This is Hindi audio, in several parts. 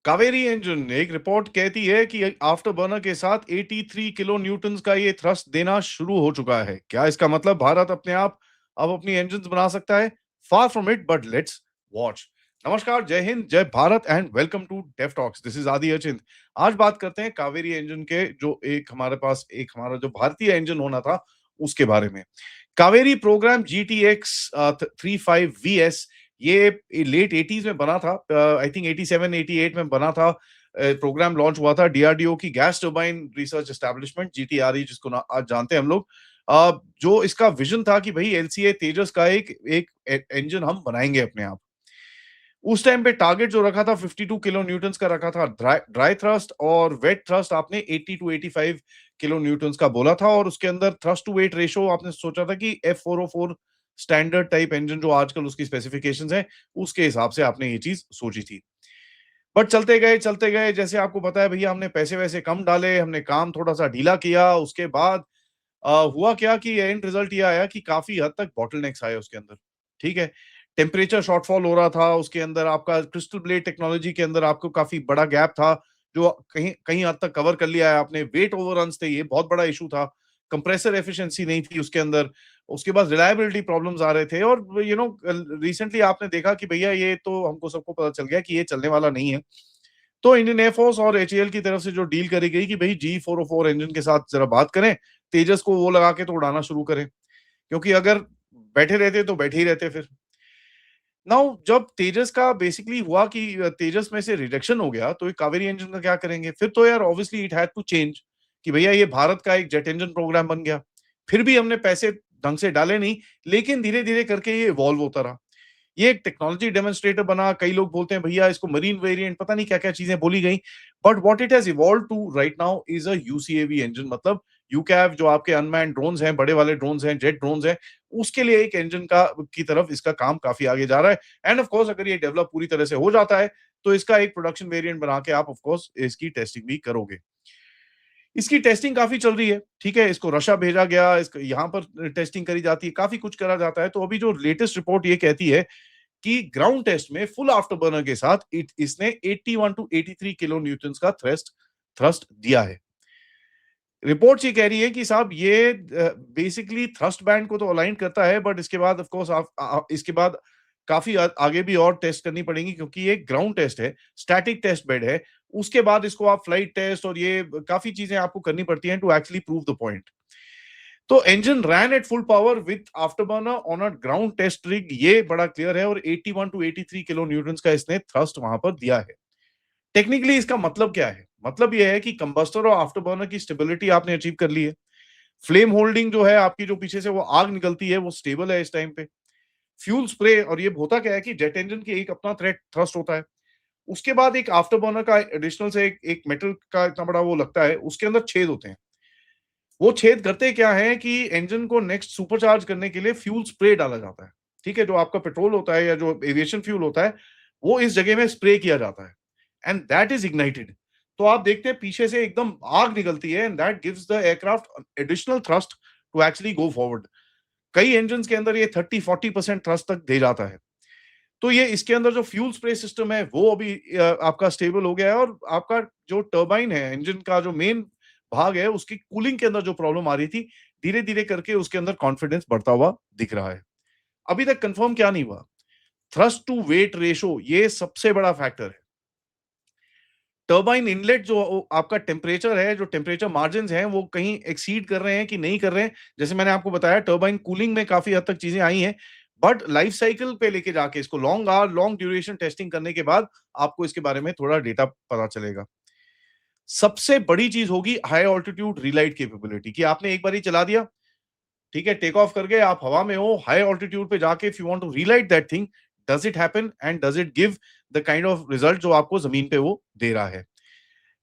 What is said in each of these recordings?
कावेरी इंजन एक रिपोर्ट कहती है कि आफ्टर बर्नर के साथ 83 किलो न्यूटन्स का ये थ्रस्ट देना शुरू हो चुका है। क्या इसका मतलब भारत अपने आप अब अपनी इंजन्स बना सकता है? Far from it, but let's watch. नमस्कार, जय हिंद, जय Bharat and welcome to Def Talks. This is Adi Achint. आज बात करते हैं कावेरी इंजन के, जो एक हमारे पास एक हमारा जो भारतीय इंजन होना था उसके बारे में। कावेरी प्रोग्राम GTX 35VS ये लेट 80s में बना था। आई थिंक 87 88 में बना था। प्रोग्राम लॉन्च हुआ था DRDO की gas turbine research establishment, GTRE, जिसको आज जानते हैं हम लोग। जो इसका विजन था कि भाई LCA तेजस का एक एक इंजन हम बनाएंगे अपने आप। उस टाइम पे टारगेट जो रखा था 52 किलो न्यूटन्स का रखा था ड्राई थ्रस्ट, और वेट थ्रस्ट आपने 80 टू 85 किलो न्यूटन्स का बोला था। और उसके अंदर थ्रस्ट टू वेट रेशो आपने सोचा था कि F404 स्टैंडर्ड टाइप इंजन जो आजकल उसकी स्पेसिफिकेशंस हैं, उसके हिसाब से आपने ये चीज सोची थी। बट चलते गए, जैसे आपको पता है भैया, हमने पैसे वैसे कम डाले, हमने काम थोड़ा सा ढीला किया। उसके बाद हुआ क्या कि एंड रिजल्ट ये आया कि काफी हद तक बॉटलनेक्स आए उसके अंदर। ठीक है, टेम्परेचर शॉर्टफॉल हो रहा था उसके अंदर। आपका क्रिस्टल ब्लेड टेक्नोलॉजी के अंदर आपको काफी बड़ा गैप था, जो कहीं कहीं हद तक कवर कर लिया है आपने। वेट ओवररन्स थे, ये बहुत बड़ा इशू था। कंप्रेसर एफिशिएंसी नहीं थी उसके अंदर। उसके बाद रिलायबिलिटी प्रॉब्लम्स आ रहे थे। और रिसेंटली आपने देखा कि भैया ये तो हमको सबको पता चल गया कि ये चलने वाला नहीं है। तो इंडियन एयरफोर्स और HAL की तरफ से जो डील करी गई कि भाई G404 इंजन के साथ जरा बात करें, तेजस को वो लगा के तो उड़ाना शुरू करें, क्योंकि अगर बैठे रहते तो बैठे ही रहते फिर। नाउ जब तेजस का बेसिकली हुआ कि तेजस में से रिजेक्शन हो गया, तो ये कावेरी इंजन का क्या करेंगे? फिर तो यार obviously it had to change, कि भैया ये भारत का एक जेट इंजन प्रोग्राम बन गया। फिर भी हमने पैसे ढंग से डाले नहीं, लेकिन धीरे धीरे करके ये इवॉल्व होता रहा। ये एक टेक्नोलॉजी डेमोन्स्ट्रेटर बना। कई लोग बोलते हैं भैया इसको मरीन वेरिएंट, पता नहीं क्या क्या चीजें बोली गई। But what it has evolve to right now is a UCAV engine, मतलब यूकैव, जो आपके अनमैन्ड ड्रोन्स हैं, बड़े वाले ड्रोन्स हैं, जेट ड्रोन्स हैं, उसके लिए एक इंजन का की तरफ इसका काम काफी आगे जा रहा है। एंड ऑफ कोर्स अगर ये डेवलप पूरी तरह से हो जाता है, तो इसका एक प्रोडक्शन वेरिएंट बना के आप ऑफ कोर्स इसकी टेस्टिंग भी करोगे। इसकी टेस्टिंग काफी चल रही है। ठीक है, इसको रशिया भेजा गया, इसको यहाँ पर टेस्टिंग करी जाती है, काफी कुछ करा जाता है। तो अभी जो लेटेस्ट रिपोर्ट ये कहती है कि ग्राउंड टेस्ट में फुल आफ्टर बर्नर के साथ इसने 81 टू 83 किलो न्यूटन्स का थ्रस्ट थ्रस्ट दिया है। रिपोर्ट ये कह रही है कि साहब ये बेसिकली थ्रस्ट बैंड को तो अलाइन करता है, बट इसके बाद ऑफ कोर्स आप इसके बाद काफी आगे भी और टेस्ट करनी पड़ेगी, क्योंकि ये ग्राउंड टेस्ट है, स्टैटिक टेस्ट बेड है। उसके बाद इसको आप फ्लाइट टेस्ट और ये काफी चीजें आपको करनी पड़ती हैं to actually prove the point. तो engine ran at full power with afterburner on a ground test rig, ये बड़ा क्लियर है। और 81 टू 83 किलो न्यूटन्स का इसने थ्रस्ट वहां पर दिया है। टेक्निकली इसका मतलब क्या है? मतलब यह है कि कंबस्टर और आफ्टरबर्नर की स्टेबिलिटी आपने अचीव कर ली है। फ्लेम होल्डिंग जो है आपकी, जो पीछे से वो आग निकलती है, वो स्टेबल है इस टाइम पे। फ्यूल स्प्रे, और ये होता क्या है कि जेट इंजन की एक अपना थ्रेट थ्रस्ट होता है, उसके बाद एक आफ्टरबर्नर का एडिशनल से एक मेटल का इतना बड़ा वो लगता है, उसके अंदर छेद होते हैं। वो छेद करते क्या है कि इंजन को नेक्स्ट सुपरचार्ज करने के लिए फ्यूल स्प्रे डाला जाता है। ठीक है, जो आपका पेट्रोल होता है या जो एविएशन फ्यूल होता है, वो इस जगह में स्प्रे किया जाता है, एंड दैट इज इग्नाइटेड। तो आप देखते हैं पीछे से एकदम आग निकलती है, and that gives the aircraft additional thrust to actually go forward. कई इंजन के अंदर ये 30-40% थ्रस्ट तक दे जाता है। तो ये इसके अंदर जो फ्यूल स्प्रे सिस्टम है वो अभी आपका स्टेबल हो गया है। और आपका जो टर्बाइन है, इंजन का जो मेन भाग है, उसकी कूलिंग के अंदर जो प्रॉब्लम आ रही थी, धीरे धीरे करके उसके अंदर कॉन्फिडेंस बढ़ता हुआ दिख रहा है। अभी तक कंफर्म क्या नहीं हुआ, थ्रस्ट टू वेट रेशो ये सबसे बड़ा फैक्टर है। टर्बाइन इनलेट जो आपका टेम्परेचर है, जो टेम्परेचर मार्जिन हैं, वो कहीं एक्सीड कर रहे हैं कि नहीं कर रहे हैं। जैसे मैंने आपको बताया, टर्बाइन कूलिंग में काफी हद तक चीजें आई हैं, बट लाइफ साइकिल पे लेके जाके इसको long hour long duration testing करने के बाद आपको इसके बारे में थोड़ा डेटा पता चलेगा। सबसे बड़ी चीज होगी हाई ऑल्टीट्यूड रिलाइट कैपेबिलिटी, कि आपने एक बार ही चला दिया, ठीक है, टेक ऑफ करके आप हवा में हो, हाई ऑल्टीट्यूड पे जाके if you want to relight that thing, does it happen and does it give the kind of result जो आपको जमीन पे वो दे रहा है।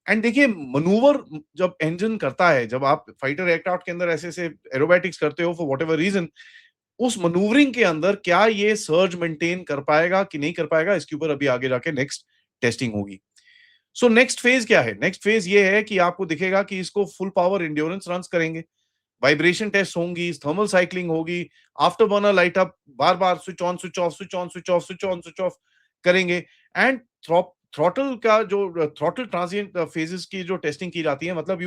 एंड देखिए, मनूवर जब इंजन करता है, जब आप फाइटर एयरक्राफ्ट के अंदर ऐसे ऐसे एरोबैटिक्स करते हो फॉर व्हाटएवर रीजन, उस मनूवरिंग के अंदर क्या ये सर्ज मेंटेन कर पाएगा कि नहीं कर पाएगा, इसके ऊपर अभी आगे जाके नेक्स्ट टेस्टिंग होगी। सो नेक्स्ट फेज क्या है? नेक्स्ट फेज ये है कि आपको दिखेगा कि इसको फुल पावर इंड्योरेंस रन्स करेंगे, वाइब्रेशन टेस्ट होंगी, थर्मल साइक्लिंग होगी, after burner light up, bar bar switch on switch off switch on switch off switch on switch off करेंगे, एंड थ्रॉटल का जो थ्रॉटल ट्रांजिएंट फेजेस की जो टेस्टिंग की जाती है, मतलब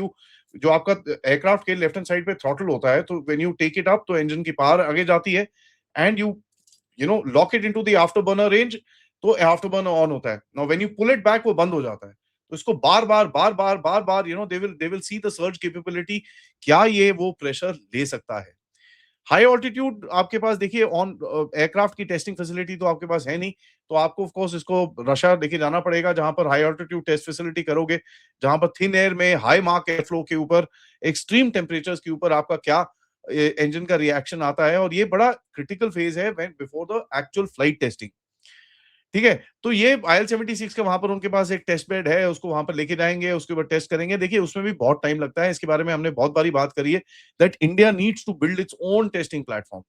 जो आपका एयरक्राफ्ट के लेफ्ट हैंड साइड पे थ्रॉटल होता है, तो when you take it up तो इंजन की पावर आगे जाती है and you know lock it into the after burner range, तो आफ्टर बर्नर ऑन होता है। Now when you pull it back वो बंद हो जाता है। तो इसको बार बार they will see the surge capability, क्या ये वो प्रेशर ले सकता है। हाई ऑल्टीट्यूड आपके पास देखिए ऑन एयरक्राफ्ट की टेस्टिंग फैसिलिटी तो आपके पास है नहीं, तो आपको ऑफ कोर्स इसको रशिया लेके जाना पड़ेगा, जहां पर हाई ऑल्टीट्यूड टेस्ट फैसिलिटी करोगे, जहां पर थिन एयर में हाई मार्क एयर फ्लो के ऊपर एक्सट्रीम टेम्परेचर्स के ऊपर आपका क्या इंजन का रिएक्शन आता है, और ये बड़ा क्रिटिकल फेज है when before the actual flight testing. ठीक है, तो ये IL-76 का वहां पर उनके पास एक टेस्ट बेड है, उसको वहां पर लेके जाएंगे, उसके ऊपर टेस्ट करेंगे। देखिए उसमें भी बहुत टाइम लगता है, इसके बारे में हमने बहुत बारी बात करी है that India needs to build its own testing platform.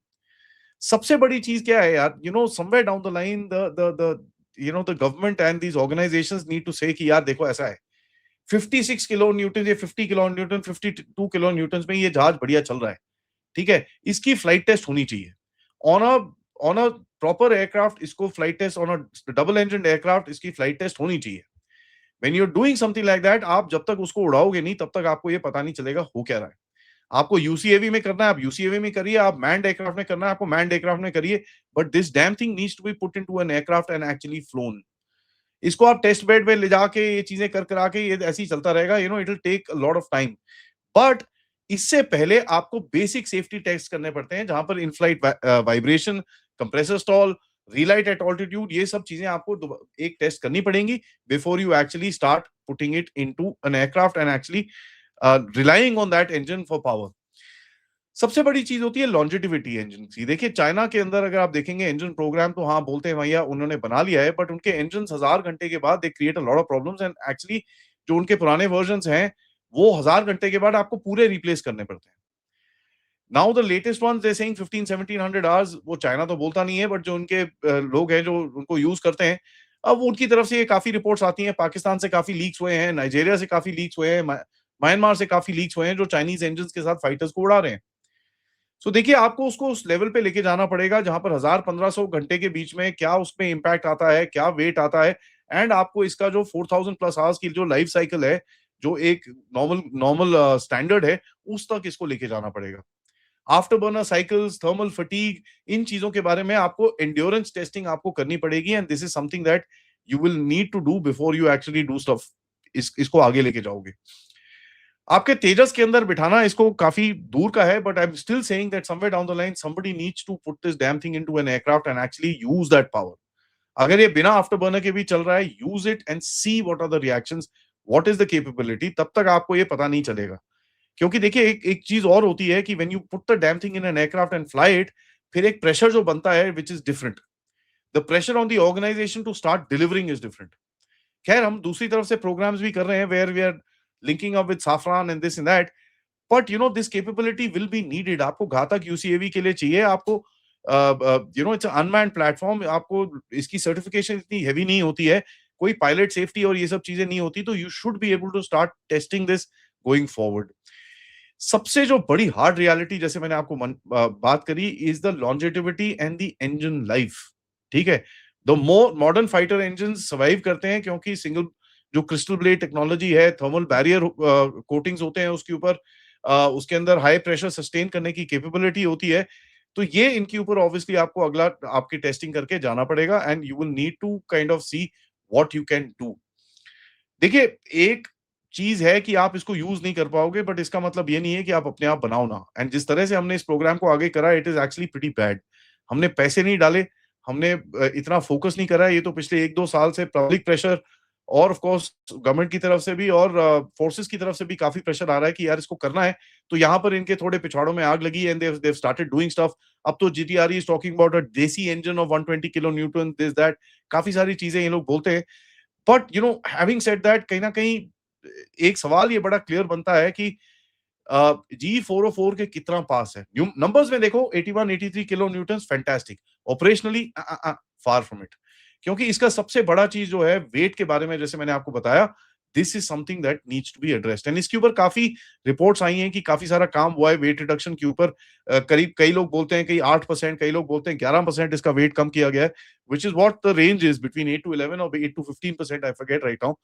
सबसे बड़ी चीज क्या है यार, somewhere down the line the government and these organisations need to say कि यार देखो ऐसा है, 56 किलो न्यूटन या 50 किलो न्यूटन, 52 किलो न्यूटन में ये जहाज बढ़िया चल रहा है। ठीक है, इसकी फ्लाइट टेस्ट होनी चाहिए on a on a proper aircraft. इसको flight test on a double engine aircraft, इसकी फ्लाइट टेस्ट होनी चाहिए। When you are doing something like that, आप जब तक उसको उड़ाओगे नहीं तब तक आपको ये पता नहीं चलेगा हो क्या रहा है। आपको यूसीएवी में करना है, आप यूसीएवी में करिए, आप मैन्ड एयरक्राफ्ट में करना है, आपको मैन्ड एयरक्राफ्ट में करिए, but this damn thing needs to be put into an aircraft and actually flown. इसको आप टेस्ट बेड पे ले जाके ये चीजें कर करा के ये ऐसे ही चलता रहेगा, it will take a lot of time. But इससे पहले आपको बेसिक सेफ्टी टेस्ट करने पड़ते हैं, जहां पर in flight vibration, compressor stall, relight at altitude, ये सब चीजें आपको एक टेस्ट करनी पड़ेंगी before you actually start putting it into an aircraft and actually relying on that engine for power. सबसे बड़ी चीज होती है लॉन्जेटिविटी इंजन की। देखिए चाइना के अंदर अगर आप देखेंगे इंजन प्रोग्राम, तो हाँ बोलते हैं भैया उन्होंने बना लिया है, बट उनके इंजन 1000 घंटे के बाद they create a lot of problems, and actually जो उनके पुराने वर्जन हैं वो 1000 घंटे के बाद आपको पूरे रिप्लेस करने पड़ते हैं। Now the latest one they saying 15-1700 hours, वो चाइना तो बोलता नहीं है, बट जो उनके लोग हैं जो उनको यूज करते हैं, अब उनकी तरफ से ये काफी रिपोर्ट्स आती हैं, पाकिस्तान से काफी लीक्स हुए हैं, नाइजीरिया से काफी लीक्स हुए हैं, म्यांमार से काफी लीक्स हुए हैं, जो चाइनीज इंजन के साथ फाइटर्स को उड़ा रहे हैं। सो देखिए आपको उसको उस लेवल पे लेके जाना पड़ेगा जहां पर 1000-1500 घंटे के बीच में क्या उसमें इम्पैक्ट आता है, क्या वेट आता है, एंड आपको इसका जो 4000 प्लस आवर्स की जो लाइफ साइकिल है, जो एक नॉर्मल नॉर्मल स्टैंडर्ड है, उस तक इसको लेके जाना पड़ेगा। Afterburner cycles, thermal fatigue, इन चीजों के बारे में आपको एंड्योरेंस टेस्टिंग आपको करनी पड़ेगी, and this is something that you will need to do before you actually do stuff. इसको आगे लेके जाओगे। आपके तेजस के अंदर बिठाना इसको काफी दूर का है, but I am still saying that somewhere down the line somebody needs to put this damn thing into an aircraft and actually use that power. अगर ये बिना आफ्टर बर्नर के भी चल रहा है, use it and see what are the reactions, what is the capability, तब तक आपको ये पता नहीं चलेगा। क्योंकि देखिए एक एक चीज और होती है कि when you put the damn thing in an aircraft and fly it, फिर एक प्रेशर जो बनता है which is different. The pressure on the organisation to start delivering is different. खैर हम दूसरी तरफ से प्रोग्राम्स भी कर रहे हैं where we are linking up with Safran and this and that, but this capability will be needed. आपको घातक यूसीएवी के लिए चाहिए, आपको इट्स अनमैन्ड प्लेटफॉर्म, आपको इसकी सर्टिफिकेशन इतनी हैवी नहीं होती है, कोई पायलट सेफ्टी और ये सब चीजें नहीं होती, तो you should be able to start testing this going forward. सबसे जो बड़ी हार्ड रियलिटी, जैसे मैंने आपको बात करी, is the longevity and the engine life. ठीक है, the more modern fighter engine survive करते हैं क्योंकि सिंगल जो क्रिस्टल ब्लेड टेक्नोलॉजी है, थर्मल बैरियर कोटिंग्स होते हैं उसके ऊपर, उसके अंदर हाई प्रेशर सस्टेन करने की कैपेबिलिटी होती है। तो ये इनके ऊपर ऑब्वियसली आपको अगला आपकी टेस्टिंग करके जाना पड़ेगा, and you will need to kind of see what you can do. देखिए एक चीज है कि आप इसको यूज नहीं कर पाओगे, बट इसका मतलब ये नहीं है कि आप अपने आप बनाओ ना। एंड जिस तरह से हमने इस प्रोग्राम को आगे करा, it is actually pretty bad. हमने पैसे नहीं डाले, हमने इतना फोकस नहीं करा, ये तो पिछले 1-2 साल से पब्लिक प्रेशर और ऑफ कोर्स गवर्नमेंट की तरफ से भी और फोर्सेस की तरफ से भी काफी प्रेशर आ रहा है कि यार इसको करना है। तो यहाँ पर इनके थोड़े पिछवाड़ों में आग लगी, and they started doing stuff. अब तो GTR is talking about a देसी engine of 120 kilo newton, this that, काफी सारी चीजें ये लोग बोलते हैं। बट हैविंग सेड दैट, कहीं ना कहीं एक सवाल ये बड़ा क्लियर बनता है कि G404 के कितना पास है। नंबर्स में देखो 81-83 kilo Newton, fantastic. Operationally far from it. क्योंकि इसका सबसे बड़ा चीज जो है वेट के बारे में, जैसे मैंने आपको बताया, this is something that needs to be addressed and इसके ऊपर काफी रिपोर्ट्स आई हैं कि काफी सारा काम हुआ है वेट रिडक्शन के ऊपर। करीब कई लोग बोलते हैं कि 8%, कई लोग बोलते हैं 11% इसका वेट कम किया गया है, which is what the range is between 8 to 11 और 8 to 15%, I forget right now.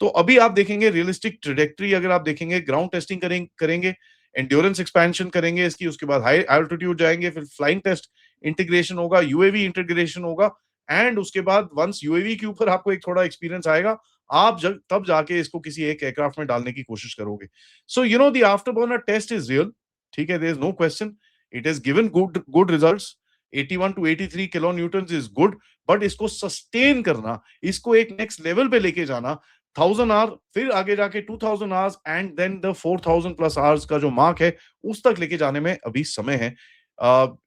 तो अभी आप देखेंगे रियलिस्टिक ट्रेजेक्टरी, अगर आप देखेंगे ग्राउंड टेस्टिंग करेंगे, एंड्योरेंस एक्सपेंशन करेंगे इसकी, उसके बाद हाई एल्टीट्यूड जाएंगे, फिर फ्लाइंग टेस्ट इंटीग्रेशन होगा, यूएवी इंटीग्रेशन होगा, एंड उसके बाद वंस यूएवी के ऊपर आपको एक थोड़ा एक्सपीरियंस आएगा, आप जब तब जाके इसको किसी एक एयरक्राफ्ट में डालने की कोशिश करोगे। So you know the after burner test is real, ठीक है, there is no question, it is given good results. 81 to 83 kilo newton is good, but इसको सस्टेन करना, इसको एक नेक्स्ट लेवल पे लेके जाना, 1000 आवर, फिर आगे जाके 2000 hours, and then the 4000+ hours का जो मार्क है, उस तक लेके जाने में अभी समय है।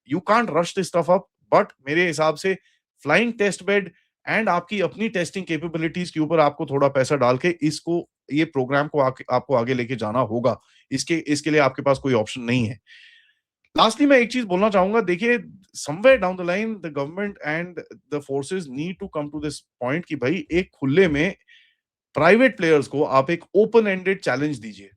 You can't rush this stuff up, but मेरे हिसाब से फ्लाइंग टेस्ट बेड एंड आपकी अपनी टेस्टिंग कैपेबिलिटीज के ऊपर आपको थोड़ा पैसा डाल के इसको, ये प्रोग्राम को आपको आगे लेके जाना होगा। इसके लिए आपके पास कोई ऑप्शन नहीं है। लास्टली मैं एक चीज बोलना चाहूंगा, देखिए, somewhere down the line the government and the forces need to come to this point कि भाई एक खुले में प्राइवेट प्लेयर्स को आप एक ओपन एंडेड चैलेंज दीजिए,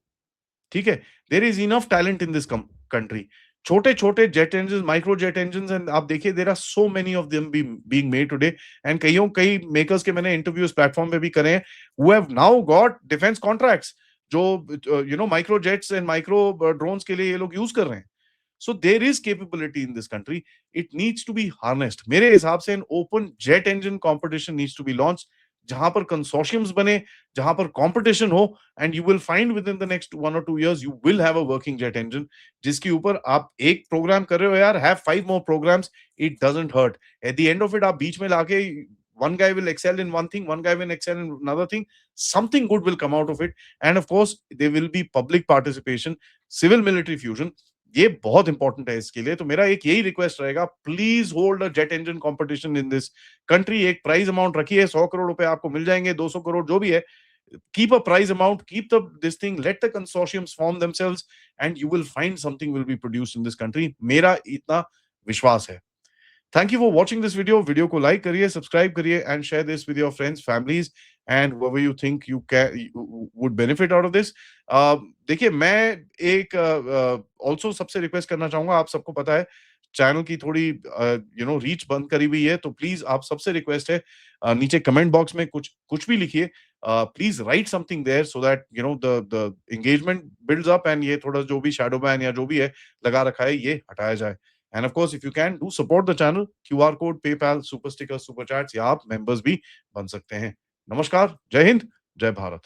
ठीक है। There is enough talent in this country. छोटे छोटे jet engine, micro jet engine, and आप देखिए there are so many of them being made today, and कई मेकर्स के मैंने इंटरव्यूज प्लेटफॉर्म पे भी करे हैं, who have now got defence contracts, जो micro jets and micro drones के लिए ये लोग यूज कर रहे हैं। So there is capability in this country. It needs to be harnessed. मेरे हिसाब से an open jet engine competition needs to be launched, जहां पर consortiums बने, जहां पर competition हो, and you will find within the next 1 or 2 years you will have a working jet engine, जिसके ऊपर आप एक program कर रहे हो यार, have 5 more programs. It doesn't hurt. At the end of it, आप बीच में लाके one guy will excel in one thing, one guy will excel in another thing. Something good will come out of it, and of course there will be public participation, civil military fusion. ये बहुत इंपॉर्टेंट है इसके लिए। तो मेरा एक यही रिक्वेस्ट रहेगा, please hold a jet engine competition in this country. एक प्राइज अमाउंट रखिए, 100 करोड़ रुपए आपको मिल जाएंगे, 200 करोड़ जो भी है, keep a prize amount, keep the this thing, let the consortiums form themselves, and you will find something will be produced in this country. मेरा इतना विश्वास है। Thank you for watching this video. Video को लाइक करिए, सब्सक्राइब करिए, and share this with your friends, families, and whoever you think you can would benefit out of this. देखिए, मैं एक ऑल्सो सबसे रिक्वेस्ट करना चाहूंगा, आप सबको पता है चैनल की थोड़ी रीच बंद करी हुई है, तो प्लीज आप सबसे रिक्वेस्ट है, नीचे कमेंट बॉक्स में कुछ कुछ भी लिखिए, please write something there, so that the engagement builds up, and ये थोड़ा जो भी शैडो बैन या जो भी है लगा रखा है, ये हटाया जाए। And of course, if you can, do support the channel. QR code, PayPal, super stickers, super chats, या आप members भी बन सकते हैं। नमस्कार, जय हिंद, जय भारत।